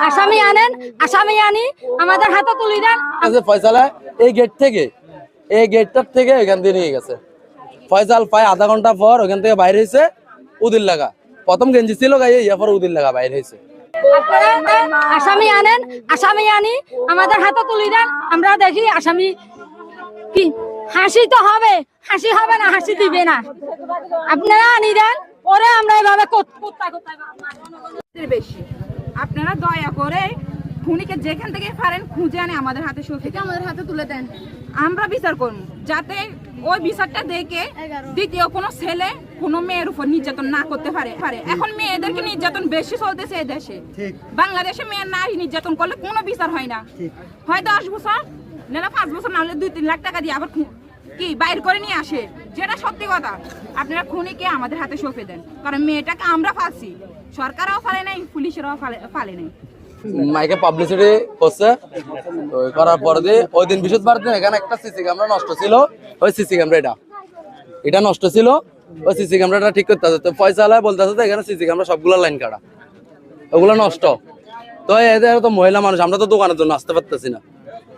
আসামি আনেন, আসামি আনি আমাদের হাতে তুলে দেন। ফয়সালা এই গেটটার থেকে এখান দিয়ে নিয়ে গেছে। ফয়সাল প্রায় আধা ঘন্টা পর ওখান থেকে বাইরে হয়েছে উদিল লাগা। প্রথম গেঞ্জি ছিল গায়ে, পর উদিল লাগা বাইরে হয়েছে। আসামি আনেন, আসামি আনি আমাদের হাতে তুলে দেন। আমরা দেখি আসামি কি। হাসি তো হবে, হাসি হবে না, হাসি দিবে না। আপনারা আনি দেন, পরে আমরা এভাবে বেশি। আপনারা দয়া করে খুনিকে যেখান থেকে পারেন খুঁজে আনে আমাদের হাতে আমাদের হাতে তুলে দেন। আমরা বিচার করব, যাতে ওই বিচারটা দেখে দ্বিতীয় কোনো ছেলে কোনো মেয়ের উপর নির্যাতন না করতে পারে। এখন মেয়েদেরকে নির্যাতন বেশি চলতেছে এই দেশে। বাংলাদেশে মেয়ের নারী নির্যাতন করলে কোনো বিচার হয় না। হয় 10 বছর না 5 বছর, না হলে 2-3 লাখ টাকা দিয়ে আবার কি বাইর করে নিয়ে আসে, যেটা সত্যি কথা। আপনারা খুনিকে আমাদের হাতে সঁপে দেন, কারণ মেয়েটাকে আমরা ফাঁসি, সরকারও ফালে নাই, পুলিশেরাও ফালে নাই। মাইকে পাবলিসিটি করছে, করার পর দিয়ে ওই দিন বৃহস্পতিবার দিন এখানে একটা সিসি ক্যামেরা নষ্ট ছিল। ওই সিসি ক্যামেরা এটা নষ্ট ছিল, ওই সিসি ক্যামেরাটা ঠিক করতে হবে। তো ফয়সালায় বলতেছে তো এখানে সিসি ক্যামেরা সবগুলো লাইন কাটা, ওগুলো নষ্ট। তো এদের তো মহিলা মানুষ, আমরা তো দোকানের জন্য আসতে পারতেছি না,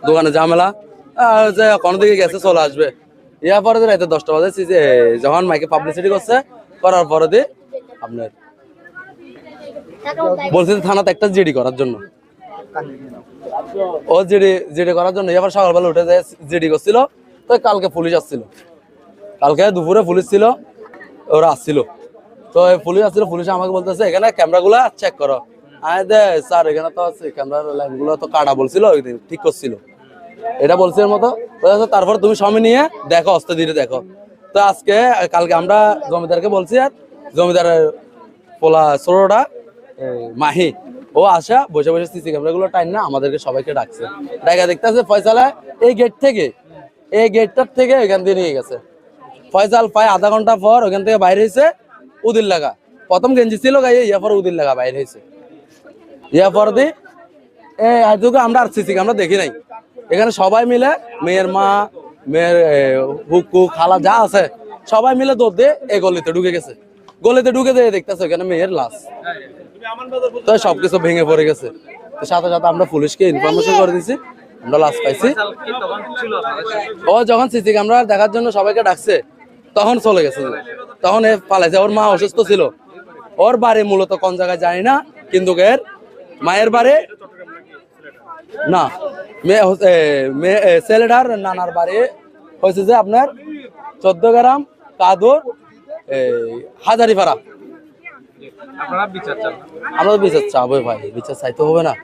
দোকানে ঝামেলা যে কোনো দিকে গেছে চলে আসবে। ইয়ার পরে রাতে 10টা বাজে যখন মাইকে পাবলিসিটি করছে, করার পরে দিয়ে আপনার বলছে থানাতে একটা জিডি করার জন্য। ও জিডি করার জন্য এবার সকালবেলা উঠে যায় জিডি করছিল। তো কালকে পুলিশ আসছিল, কালকে দুপুরে পুলিশ ছিল, ওরা আসছিল। তো পুলিশ আসছিল, পুলিশ আমাকে বলতেছে এখানে ক্যামেরাগুলো চেক করো। দে স্যার এখানে তো ক্যামেরার লাইনগুলো তো কাটা বলছিল, ওই দিন ঠিক করছিল, এটা বলছে এর মতো। তারপর তুমি সময় নিয়ে দেখো, অস্তে ধীরে দেখো। তো কালকে আমরা জমিদারকে বলছি, আর জমিদারের পোলা ছোটটা মাহি ও আসা বসে বসে সিসি ক্যামেরা গুলো টাইম না আমাদেরকে সবাইকে ডাকছে। ডাকা দেখতেছে ফয়সালা এই গেটটার থেকে এখান দিয়ে নিয়ে গেছে। ফয়সাল প্রায় আধা ঘন্টা পর ওখান থেকে বাইরে হয়েছে উদিল লাগা। প্রথম গেঞ্জি ছিল গায়ে, পর উদিল লাগা বাইরে হয়েছে। পর দিয়ে আমরা আর সিসি ক্যামেরা দেখি নাই। এখানে সবাই মিলে মেয়ের মা, মেয়ের হুকু খালা যা আছে সবাই মিলে দৌড় দিয়ে এই গলিতে ঢুকে গেছে। গলিতে ঢুকে দিয়ে দেখতেছে ওখানে মেয়ের লাশ। তো সবকিছু ভেঙে পড়ে গেছে। তো সাথে সাথে আমরা পুলিশকে ইনফরমেশন করে দিছি, আমরা লাশ পাইছি। ও যখন সিসি ক্যামেরা দেখার জন্য সবাইকে ডাকছে তখন চলে গেছে, তখন পালাইছে। ওর মা অসুস্থ ছিল, ওর বাড়ি মূলত কোন জায়গায় জানি না, কিন্তু এর মায়ের বাড়ি না, ছেলেটার নানার বাড়ি হয়েছে যে আপনার 14 গ্রাম কাদুর হাজারিপাড়া। আমরা বিচার চাবো ভাই, বিচার চাইতে হবে না।